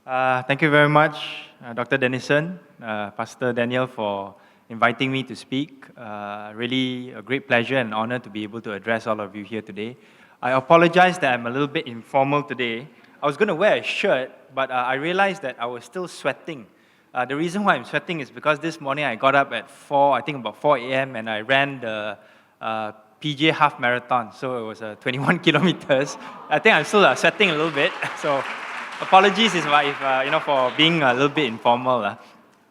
Thank you very much, Dr. Dennison, Pastor Daniel, for inviting me to speak. Really a great pleasure and honor to be able to address all of you here today. I apologize that I'm a little bit informal today. I was going to wear a shirt, but I realized that I was still sweating. The reason why I'm sweating is because this morning I got up at 4, I think about 4 a.m., and I ran the PJ half marathon. So it was 21 kilometers. I think I'm still sweating a little bit. So apologies if for being a little bit informal.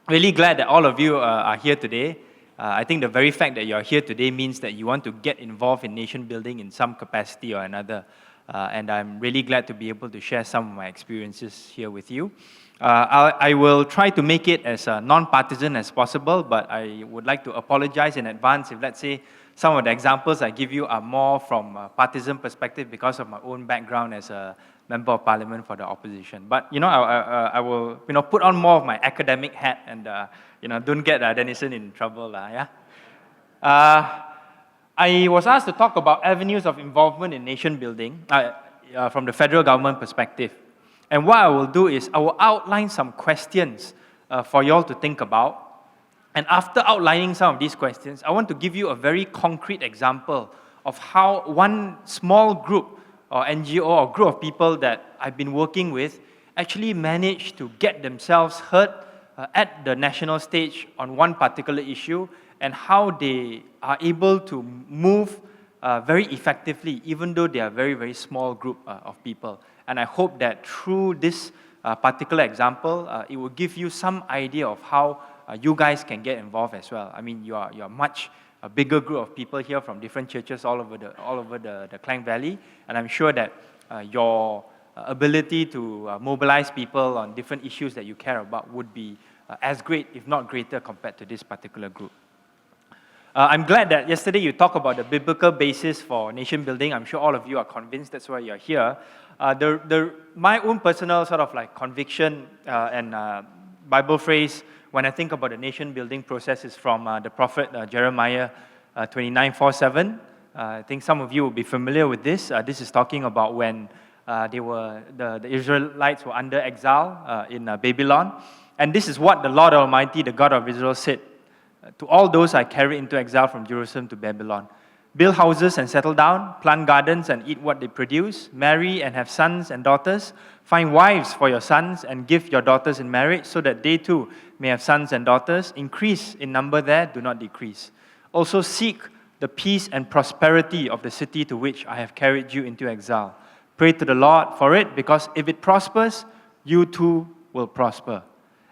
Really glad that all of you are here today. I think the very fact that you're here today means that you want to get involved in nation building in some capacity or another. And I'm really glad to be able to share some of my experiences here with you. I will try to make it as non-partisan as possible, but I would like to apologize in advance if, let's say, some of the examples I give you are more from a partisan perspective because of my own background as a member of parliament for the opposition. But, I will, put on more of my academic hat and, don't get Dennison in trouble. I was asked to talk about avenues of involvement in nation building from the federal government perspective. And what I will do is I will outline some questions for you all to think about. And after outlining some of these questions, I want to give you a very concrete example of how one small group or NGO or group of people that I've been working with actually managed to get themselves heard at the national stage on one particular issue, and how they are able to move very effectively, even though they are a very, very small group of people. And I hope that through this particular example, it will give you some idea of how you guys can get involved as well. I mean, you are much a bigger group of people here from different churches all over the Klang Valley, and I'm sure that your ability to mobilize people on different issues that you care about would be as great, if not greater, compared to this particular group. I'm glad that yesterday you talked about the biblical basis for nation building. I'm sure all of you are convinced that's why you're here. My own personal sort of like conviction and Bible phrase when I think about the nation building process is from the prophet Jeremiah 29:4-7. I think some of you will be familiar with this. This is talking about when the Israelites were under exile in Babylon. And this is what the Lord Almighty, the God of Israel, said to all those I carried into exile from Jerusalem to Babylon. Build houses and settle down, plant gardens and eat what they produce, marry and have sons and daughters, find wives for your sons and give your daughters in marriage so that they too may have sons and daughters. Increase in number there, do not decrease. Also seek the peace and prosperity of the city to which I have carried you into exile. Pray to the Lord for it, because if it prospers, you too will prosper.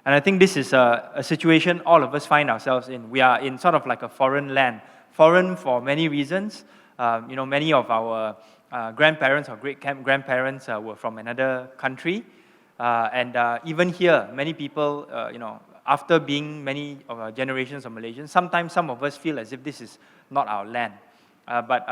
And I think this is a situation all of us find ourselves in. We are in sort of like a foreign land. Foreign for many reasons. Many of our grandparents or great-grandparents were from another country. And even here, many people, after being many of our generations of Malaysians, sometimes some of us feel as if this is not our land. But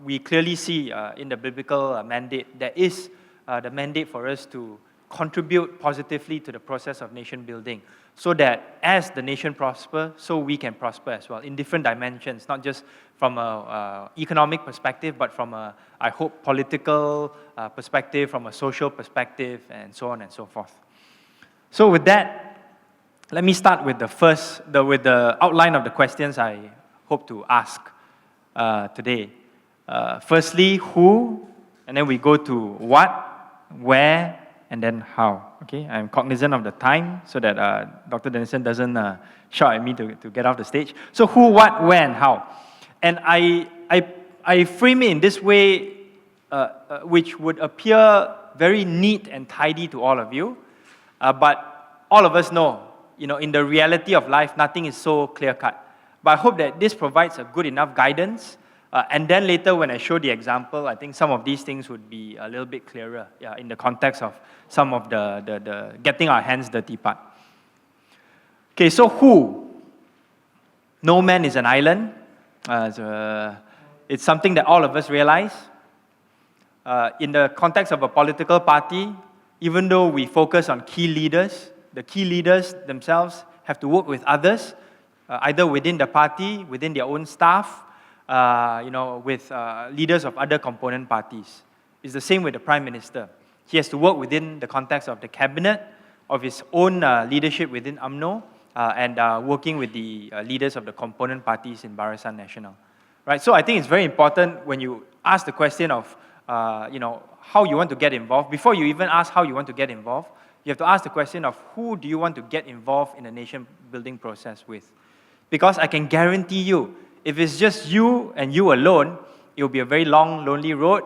we clearly see in the biblical mandate, there is the mandate for us to contribute positively to the process of nation building, so that as the nation prospers, so we can prosper as well in different dimensions, not just from an economic perspective, but from a, I hope, political perspective, from a social perspective, and so on and so forth. So with that, let me start with the outline of the questions I hope to ask today. Firstly, who, and then we go to what, where, and then how. Okay, I'm cognizant of the time so that Dr. Dennison doesn't shout at me to get off the stage. So who, what, where, and how. And I frame it in this way, which would appear very neat and tidy to all of you, but all of us know, in the reality of life, nothing is so clear-cut. But I hope that this provides a good enough guidance. And then later, when I show the example, I think some of these things would be a little bit clearer in the context of some of the getting our hands dirty part. Okay, so who? No man is an island. It's something that all of us realize. In the context of a political party, even though we focus on key leaders, the key leaders themselves have to work with others, either within the party, within their own staff, with leaders of other component parties. It's the same with the Prime Minister. He has to work within the context of the cabinet, of his own leadership within UMNO, and working with the leaders of the component parties in Barisan Nasional. Right? So I think it's very important when you ask the question of how you want to get involved. Before you even ask how you want to get involved, you have to ask the question of who do you want to get involved in the nation-building process with. Because I can guarantee you, if it's just you and you alone, it will be a very long, lonely road.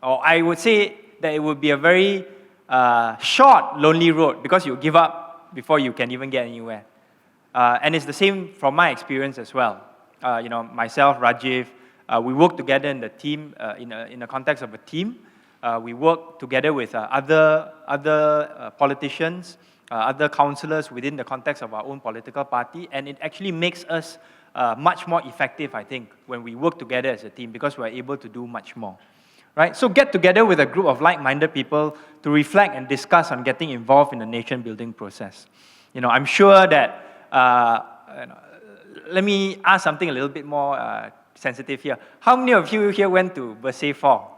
Or I would say that it would be a very short, lonely road because you'll give up before you can even get anywhere. And it's the same from my experience as well. Myself, Rajiv, we work together in the team, in the context of a team. We work together with other politicians, other councillors within the context of our own political party, and it actually makes us much more effective, I think, when we work together as a team because we're able to do much more. Right? So get together with a group of like-minded people to reflect and discuss on getting involved in the nation-building process. I'm sure that, let me ask something a little bit more sensitive here. How many of you here went to Bersih 4?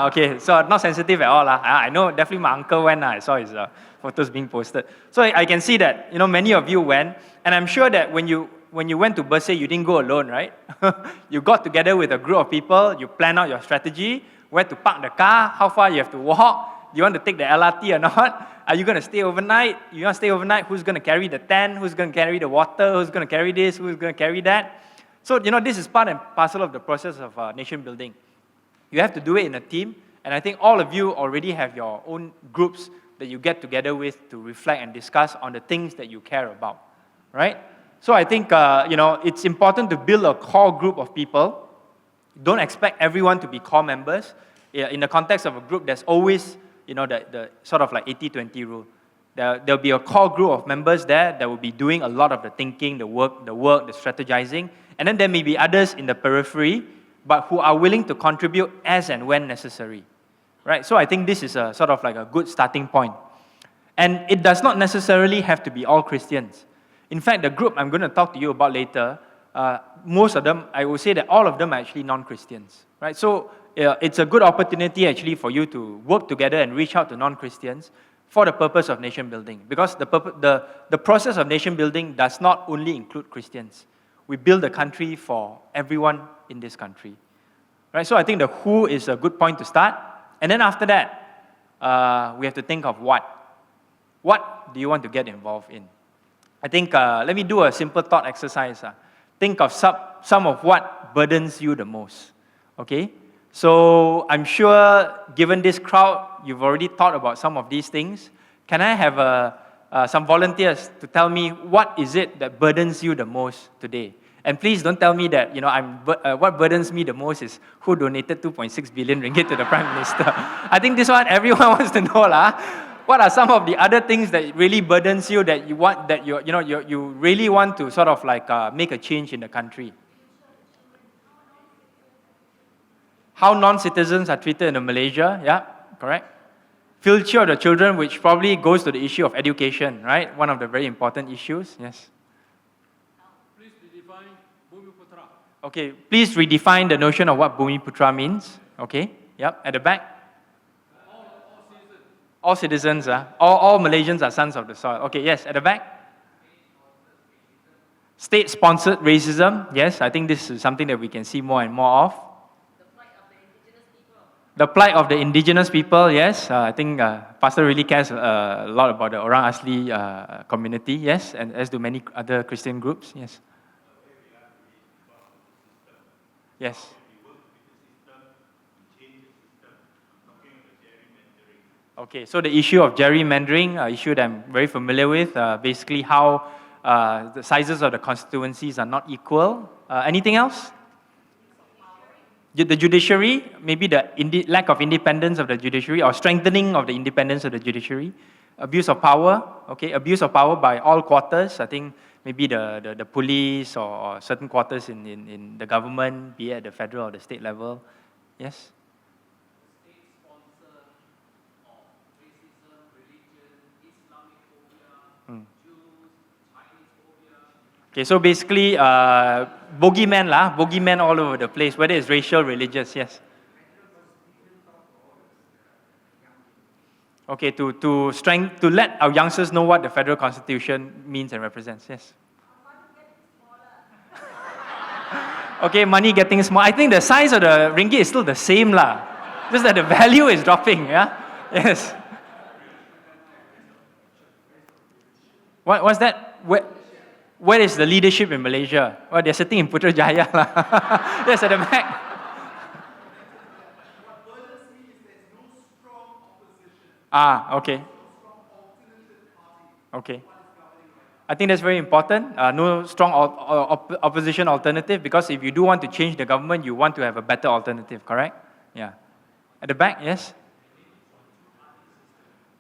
Okay, so not sensitive at all. I know definitely my uncle went. I saw his photos being posted. So I can see that many of you went, and I'm sure that when you went to Bersih, you didn't go alone, right? You got together with a group of people, you plan out your strategy, where to park the car, how far you have to walk, do you want to take the LRT or not? Are you going to stay overnight? You want to stay overnight? Who's going to carry the tent? Who's going to carry the water? Who's going to carry this? Who's going to carry that? So, this is part and parcel of the process of nation building. You have to do it in a team, and I think all of you already have your own groups that you get together with to reflect and discuss on the things that you care about, right? So I think, it's important to build a core group of people. Don't expect everyone to be core members. In the context of a group, there's always, the sort of like 80-20 rule. There'll be a core group of members there that will be doing a lot of the thinking, the work, the strategizing, and then there may be others in the periphery, but who are willing to contribute as and when necessary, right? So I think this is a sort of like a good starting point. And it does not necessarily have to be all Christians. In fact, the group I'm going to talk to you about later, most of them, I would say that all of them are actually non-Christians, right? So it's a good opportunity actually for you to work together and reach out to non-Christians for the purpose of nation building. Because the process of nation building does not only include Christians. We build a country for everyone in this country, right? So I think the who is a good point to start. And then after that, we have to think of what. What do you want to get involved in? I think, let me do a simple thought exercise. Think of some of what burdens you the most, okay? So I'm sure, given this crowd, you've already thought about some of these things. Can I have some volunteers to tell me what is it that burdens you the most today? And please don't tell me that, what burdens me the most is who donated 2.6 billion ringgit to the Prime Minister. I think this one everyone wants to know. What are some of the other things that really burdens you that you want, that you really want to sort of like make a change in the country? How non-citizens are treated in Malaysia, yeah, correct. Future of the children, which probably goes to the issue of education, right? One of the very important issues, yes. Please redefine Bumiputra. Okay, please redefine the notion of what Bumiputra means. Okay, yep, at the back. All citizens, all Malaysians are sons of the soil. Okay, yes, at the back. State-sponsored racism, yes, I think this is something that we can see more and more of. The plight of the indigenous people, yes. I think Pastor really cares a lot about the Orang Asli community, yes, and as do many other Christian groups, yes. Yes. Okay, so the issue of gerrymandering, issue that I'm very familiar with, basically how the sizes of the constituencies are not equal. Anything else? The judiciary, maybe the lack of independence of the judiciary or strengthening of the independence of the judiciary. Abuse of power, okay, abuse of power by all quarters. I think maybe the police or certain quarters in the government, be it at the federal or the state level. Yes? State-sponsor of racism, religion, Islamophobia, Jews, Chinese phobia. Okay, so basically, bogeyman all over the place, whether it's racial, religious, yes. Okay, to let our youngsters know what the federal constitution means and represents. Yes. Okay, money getting small. I think the size of the ringgit is still the same lah. Just that the value is dropping. Yeah. Yes. What's that? Where is the leadership in Malaysia? Well, they're sitting in Putrajaya lah. Yes, at the back. What burdens me is there's no strong opposition. Okay. No strong alternative party. Okay. What is governing right I think that's very important. No strong opposition alternative, because if you do want to change the government, you want to have a better alternative, correct? Yeah. At the back, yes?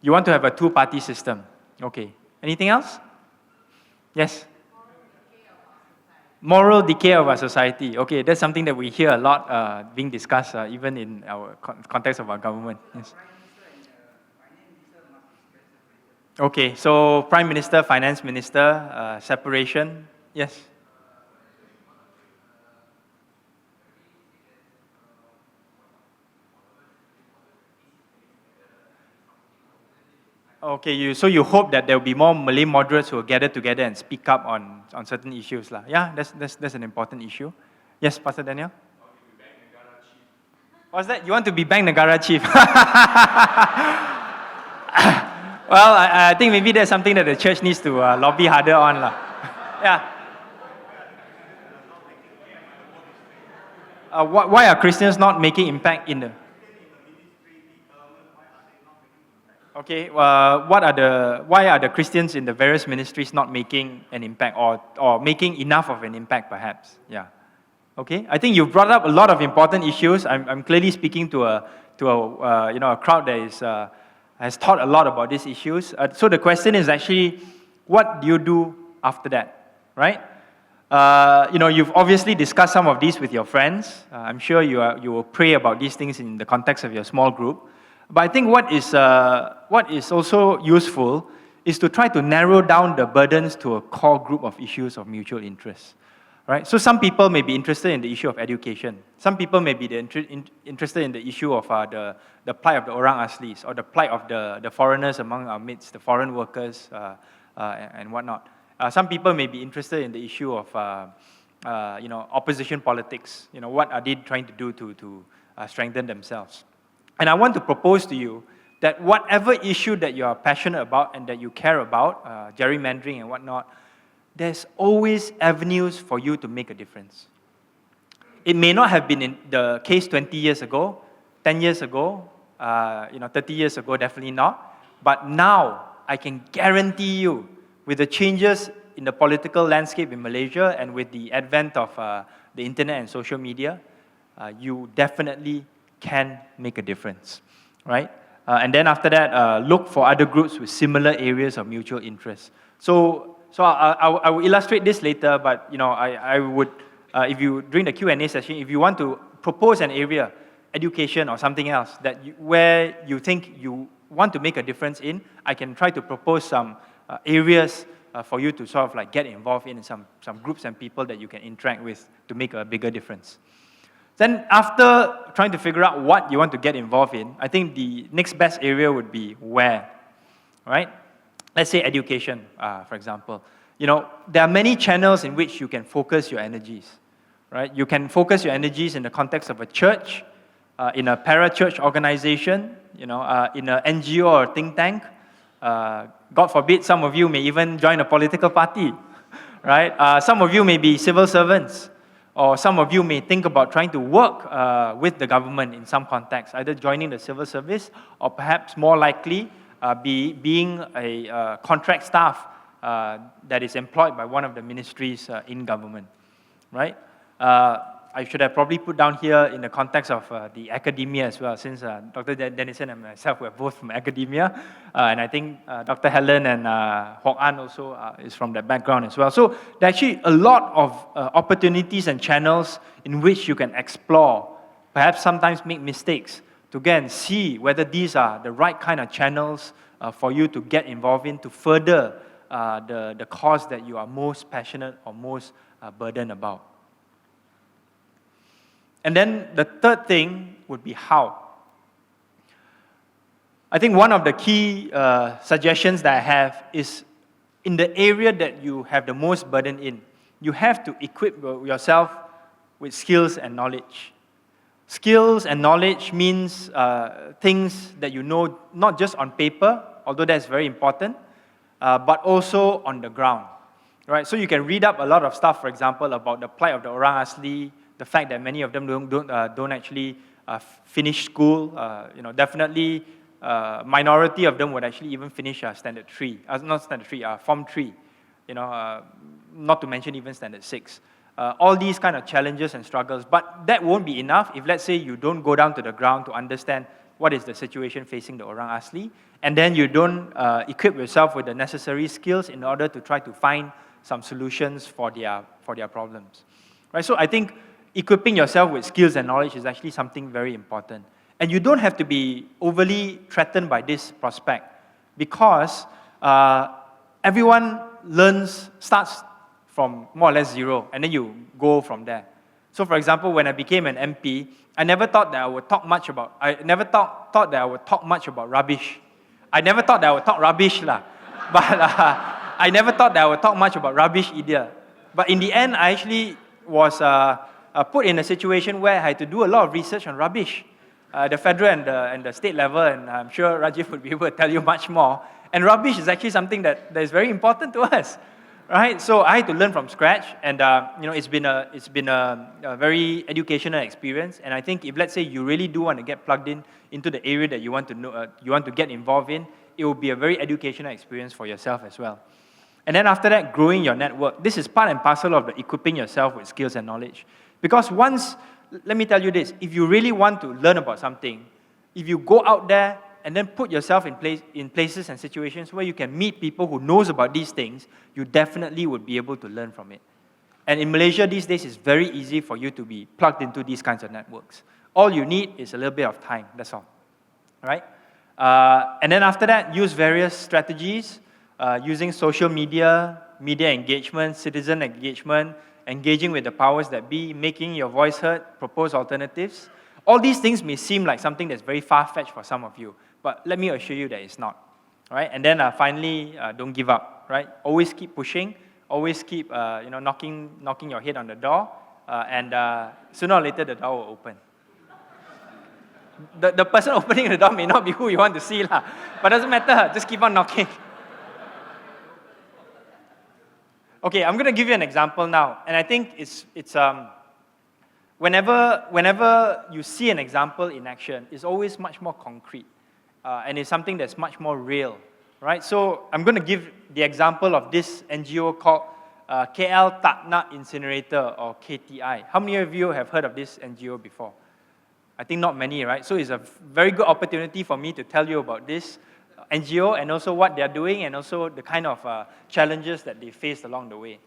You want to have a two-party system. Okay. Anything else? Yes? Moral decay of our society. Okay, that's something that we hear a lot being discussed even in our context of our government. Yes. Okay, so Prime Minister, Finance Minister, separation. Yes. Okay, so you hope that there will be more Malay moderates who will gather together and speak up on certain issues lah. Yeah, that's an important issue. Yes, Pastor Daniel. What's that? You want to be Bank Negara Chief? Well, I think maybe that's something that the church needs to lobby harder on lah. Yeah. Why are Christians not making impact in the? Okay, why are the Christians in the various ministries not making an impact, or making enough of an impact, perhaps? Yeah. Okay, I think you've brought up a lot of important issues. I'm clearly speaking to a crowd that has thought a lot about these issues. So the question is actually, what do you do after that, right? You've obviously discussed some of these with your friends. I'm sure you will pray about these things in the context of your small group. But I think what is also useful is to try to narrow down the burdens to a core group of issues of mutual interest. Right? So some people may be interested in the issue of education. Some people may be interested in the issue of the plight of the orang aslis, or the plight of the foreigners among our midst, the foreign workers and whatnot. Some people may be interested in the issue of opposition politics. What are they trying to do to strengthen themselves? And I want to propose to you that whatever issue that you are passionate about and that you care about, gerrymandering and whatnot, there's always avenues for you to make a difference. It may not have been in the case 20 years ago, 10 years ago, 30 years ago, definitely not. But now, I can guarantee you, with the changes in the political landscape in Malaysia and with the advent of the internet and social media, you definitely can make a difference, right? And then after that, look for other groups with similar areas of mutual interest. So I will illustrate this later, but I would, if you during the Q&A session, if you want to propose an area, education or something else where you think you want to make a difference in, I can try to propose some areas for you to sort of like get involved in, some groups and people that you can interact with to make a bigger difference. Then after trying to figure out what you want to get involved in, I think the next best area would be where, right? Let's say education, for example. There are many channels in which you can focus your energies, right? You can focus your energies in the context of a church, in a para-church organization, in an NGO or think tank. God forbid, some of you may even join a political party, right? Some of you may be civil servants, or some of you may think about trying to work with the government in some context, either joining the civil service or perhaps more likely being a contract staff that is employed by one of the ministries in government, right? I should have probably put down here in the context of the academia as well, since Dr. Dennison and myself were both from academia, and I think Dr. Helen and Hock An also is from that background as well. So there are actually a lot of opportunities and channels in which you can explore, perhaps sometimes make mistakes, to again see whether these are the right kind of channels for you to get involved in to further the cause that you are most passionate or most burdened about. And then the third thing would be how. I think one of the key suggestions that I have is in the area that you have the most burden in, you have to equip yourself with skills and knowledge. Skills and knowledge means things that you know not just on paper, although that's very important, but also on the ground. Right? So you can read up a lot of stuff, for example, about the plight of the orang asli, the fact that many of them don't actually finish school. Definitely, minority of them would actually even finish standard 3, not standard 3, form 3. Not to mention even standard 6. All these kind of challenges and struggles, but that won't be enough if, let's say, you don't go down to the ground to understand what is the situation facing the orang asli, and then you don't equip yourself with the necessary skills in order to try to find some solutions for their problems. Right? So I think equipping yourself with skills and knowledge is actually something very important. And you don't have to be overly threatened by this prospect, because everyone starts from more or less zero, and then you go from there. So for example, when I became an MP, I never thought that I would talk much about rubbish. I never thought that I would talk rubbish lah. But I never thought that I would talk much about rubbish either. But in the end, I actually was put in a situation where I had to do a lot of research on rubbish. The federal and the state level, and I'm sure Rajiv would be able to tell you much more. And rubbish is actually something that is very important to us. Right? So I had to learn from scratch, and it's been a very educational experience. And I think if, let's say, you really do want to get plugged into the area that you want to know, you want to get involved in, it will be a very educational experience for yourself as well. And then after that, growing your network. This is part and parcel of the equipping yourself with skills and knowledge. Because let me tell you this, if you really want to learn about something, if you go out there and then put yourself in places and situations where you can meet people who knows about these things, you definitely would be able to learn from it. And in Malaysia these days, it's very easy for you to be plugged into these kinds of networks. All you need is a little bit of time, that's all. Right? And then after that, use various strategies, using social media, media engagement, citizen engagement, engaging with the powers that be, making your voice heard, propose alternatives. All these things may seem like something that's very far-fetched for some of you, but let me assure you that it's not. Right? And then finally, don't give up. Right? Always keep pushing. Always keep knocking your head on the door, and sooner or later the door will open. The person opening the door may not be who you want to see, but it doesn't matter. Just keep on knocking. Okay, I'm going to give you an example now, and I think it's whenever you see an example in action, it's always much more concrete, and it's something that's much more real, right? So I'm going to give the example of this NGO called KL Taknak Incinerator, or KTI. How many of you have heard of this NGO before? I think not many, right? So it's a very good opportunity for me to tell you about this NGO and also what they're doing and also the kind of challenges that they faced along the way.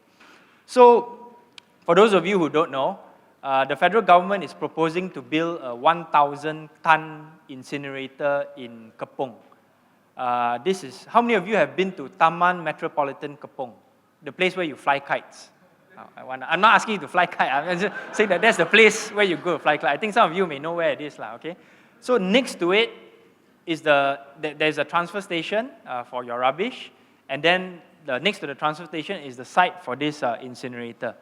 So for those of you who don't know, the federal government is proposing to build a 1,000-ton incinerator in Kepong. How many of you have been to Taman Metropolitan Kepong, the place where you fly kites? I'm not asking you to fly kite. I'm just saying that that's the place where you go to fly kite. I think some of you may know where it is, okay? So next to it is there's a transfer station for your rubbish, and then next to the transfer station is the site for this incinerator.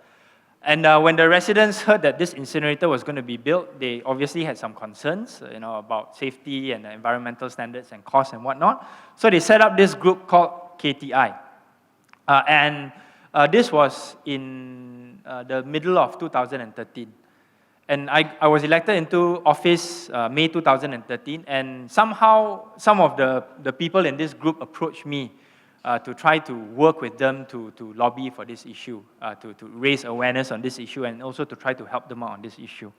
And when the residents heard that this incinerator was going to be built, they obviously had some concerns, about safety and environmental standards and costs and whatnot. So they set up this group called KTI, and this was in the middle of 2013. And I was elected into office May 2013, and somehow some of the people in this group approached me to try to work with them to lobby for this issue, to raise awareness on this issue, and also to try to help them out on this issue.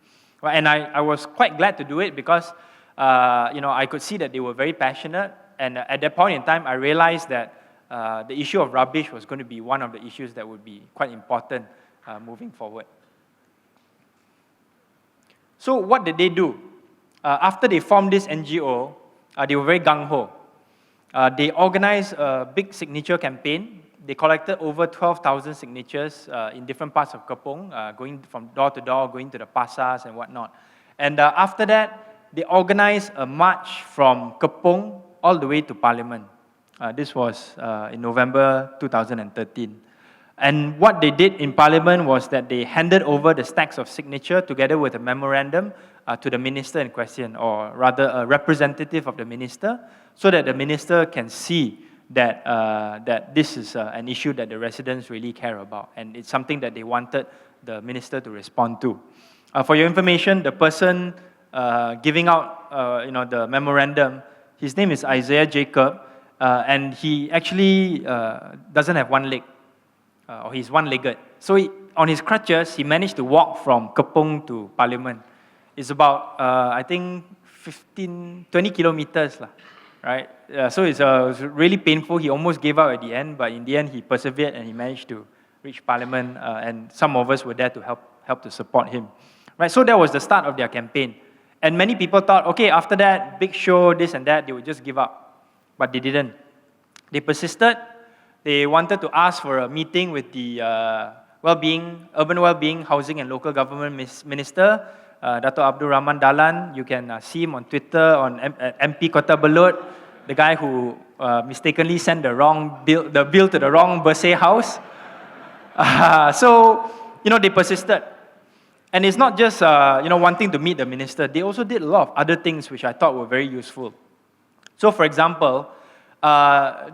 Right? And I was quite glad to do it because I could see that they were very passionate, and at that point in time, I realized that the issue of rubbish was going to be one of the issues that would be quite important moving forward. So what did they do? After they formed this NGO, they were very gung-ho. They organized a big signature campaign. They collected over 12,000 signatures in different parts of Kepong, going from door to door, going to the pasars and whatnot. And after that, they organized a march from Kepong all the way to Parliament. This was in November 2013. And what they did in Parliament was that they handed over the stacks of signature together with a memorandum to the minister in question, or rather a representative of the minister, so that the minister can see that, that this is an issue that the residents really care about, and it's something that they wanted the minister to respond to. For your information, the person giving out the memorandum, his name is Isaiah Jacob, and he actually doesn't have one leg, or he's one-legged. So on his crutches, he managed to walk from Kepong to Parliament. It's about, I think, 20 kilometers, right? So it was really painful. He almost gave up at the end, but in the end, he persevered and he managed to reach Parliament, and some of us were there to help to support him. Right? So that was the start of their campaign. And many people thought, okay, after that, big show, this and that, they would just give up. But they didn't. They persisted. They wanted to ask for a meeting with the Urban Wellbeing, Housing and Local Government Minister, Dato' Abdul Rahman Dahlan. You can see him on Twitter, on MP Kota Belud, the guy who mistakenly sent the bill to the wrong Bersih house. So, they persisted. And it's not just, wanting to meet the minister. They also did a lot of other things which I thought were very useful. So, for example, I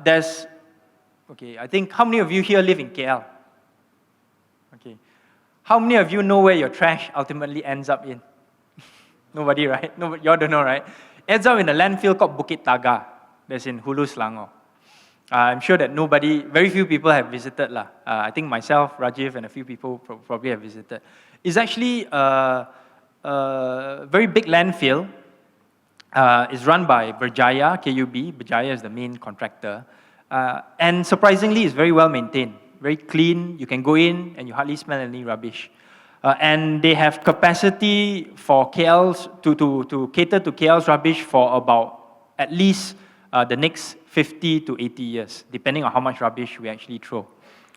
think, how many of you here live in KL? Okay. How many of you know where your trash ultimately ends up in? Nobody, right? Nobody, you all don't know, right? It ends up in a landfill called Bukit Taga, that's in Hulu, Selangor. I'm sure that very few people have visited. I think myself, Rajiv, and a few people probably have visited. It's actually a very big landfill. It's run by Berjaya, KUB. Berjaya is the main contractor. And surprisingly, it's very well maintained, very clean. You can go in and you hardly smell any rubbish. And they have capacity for to cater to KL's rubbish for about at least the next 50 to 80 years, depending on how much rubbish we actually throw,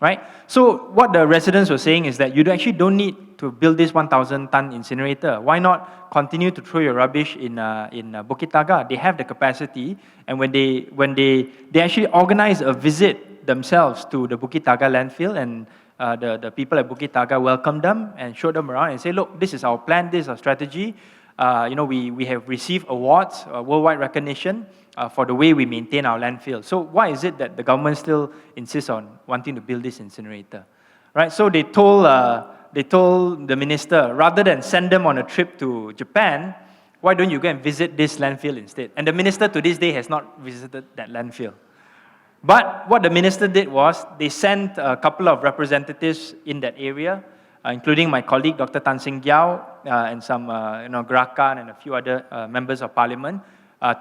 right? So what the residents were saying is that you actually don't need to build this 1,000-ton incinerator. Why not continue to throw your rubbish in Bukit Taga? They have the capacity, and when they actually organize a visit themselves to the Bukit Taga landfill, and the people at Bukit Taga welcomed them and showed them around and say, look, this is our plan, this is our strategy. We have received awards, worldwide recognition for the way we maintain our landfill. So why is it that the government still insists on wanting to build this incinerator? Right? So they told the minister, rather than send them on a trip to Japan, why don't you go and visit this landfill instead? And the minister to this day has not visited that landfill. But what the minister did was, they sent a couple of representatives in that area, including my colleague, Dr. Tan Seng Gyao, and some Gerakan and a few other members of parliament,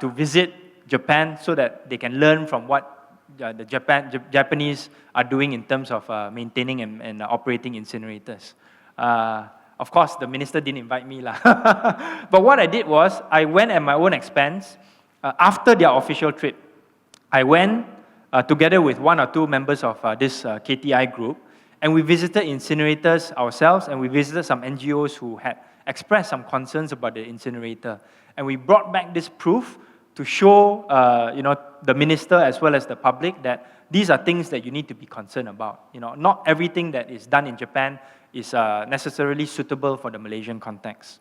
to visit Japan so that they can learn from what the Japanese are doing in terms of maintaining and operating incinerators. Of course, the minister didn't invite me. But what I did was, I went at my own expense. After their official trip, I went together with one or two members of this KTI group, and we visited incinerators ourselves, and we visited some NGOs who had expressed some concerns about the incinerator. And we brought back this proof to show the minister as well as the public that these are things that you need to be concerned about. Not everything that is done in Japan is necessarily suitable for the Malaysian context.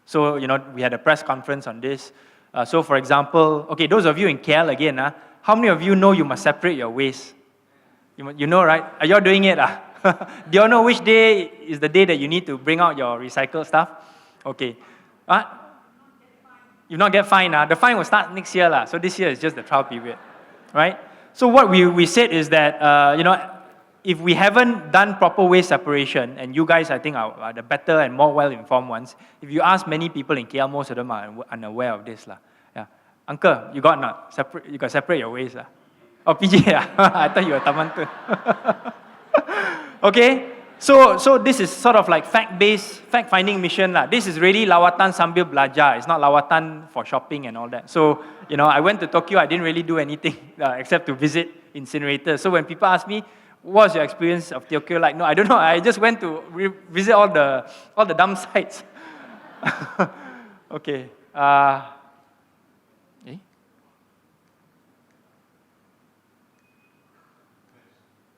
So, we had a press conference on this. So, for example, okay, those of you in KL again, how many of you know you must separate your waste? You know, right? Are you all doing it? Do you all know which day is the day that you need to bring out your recycled stuff? Okay. You not get fined. The fine will start next year. So this year is just the trial period. Right? So what we said is that, if we haven't done proper waste separation, and you guys, I think, are the better and more well-informed ones, if you ask many people in KL, most of them are unaware of this. Yeah. Uncle, you got not? You got separate your waste. Oh, PJ, I thought you were Taman too. Okay? So this is sort of like fact-based, fact-finding mission. This is really lawatan sambil belajar. It's not lawatan for shopping and all that. So, I went to Tokyo, I didn't really do anything except to visit incinerators. So when people ask me, what was your experience of Tokyo like? No, I don't know. I just went to visit all the dump sites. Okay.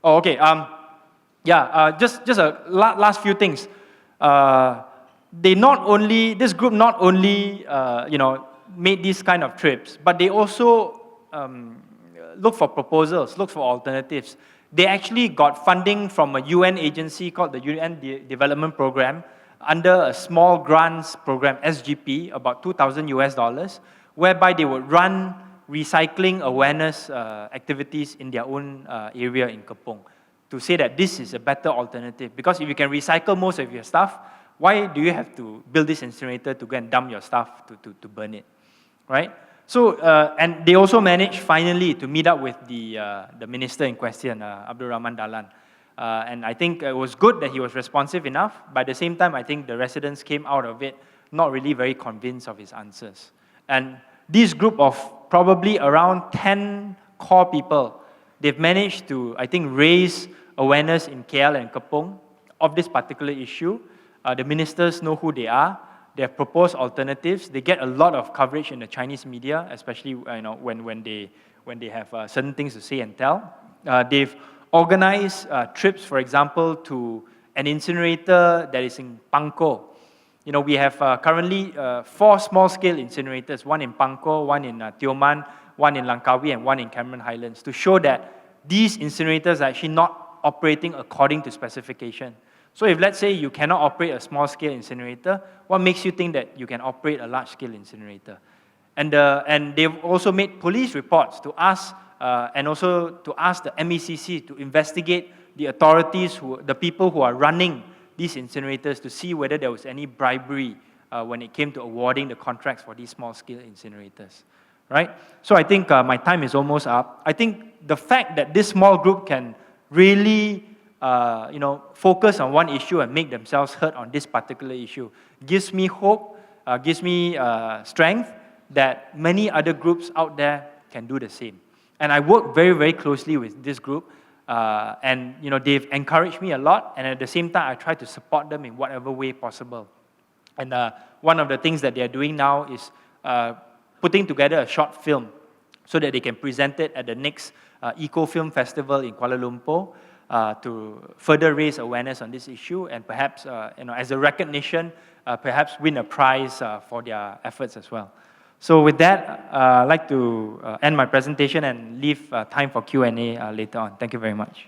Oh, okay. Just a last few things. This group not only made these kind of trips, but they also look for proposals, look for alternatives. They actually got funding from a UN agency called the UN Development Program under a small grants program, SGP, about $2,000, whereby they would run recycling awareness activities in their own area in Kepong to say that this is a better alternative. Because if you can recycle most of your stuff, why do you have to build this incinerator to go and dump your stuff to burn it, right? So, and they also managed finally to meet up with the minister in question, Abdul Rahman Dalan. And I think it was good that he was responsive enough. But at the same time, I think the residents came out of it not really very convinced of his answers. And this group of probably around 10 core people, they've managed to, I think, raise awareness in KL and Kepong of this particular issue. The ministers know who they are. They have proposed alternatives. They get a lot of coverage in the Chinese media, especially when they have certain things to say and tell. They've organized trips, for example, to an incinerator that is in Pangko. We have currently 4 small-scale incinerators, one in Pangko, one in Tioman, one in Langkawi, and one in Cameron Highlands, to show that these incinerators are actually not operating according to specification. So if, let's say, you cannot operate a small-scale incinerator, what makes you think that you can operate a large-scale incinerator? And they've also made police reports to us, and also to ask the MECC to investigate the authorities, the people who are running these incinerators, to see whether there was any bribery when it came to awarding the contracts for these small-scale incinerators, right? So I think my time is almost up. I think the fact that this small group can really focus on one issue and make themselves heard on this particular issue gives me hope, gives me strength that many other groups out there can do the same. And I work very, very closely with this group, and they've encouraged me a lot, and at the same time, I try to support them in whatever way possible. And one of the things that they're doing now is putting together a short film so that they can present it at the next Eco Film Festival in Kuala Lumpur, to further raise awareness on this issue, and perhaps, as a recognition, perhaps win a prize for their efforts as well. So with that, I'd like to end my presentation and leave time for Q&A later on. Thank you very much.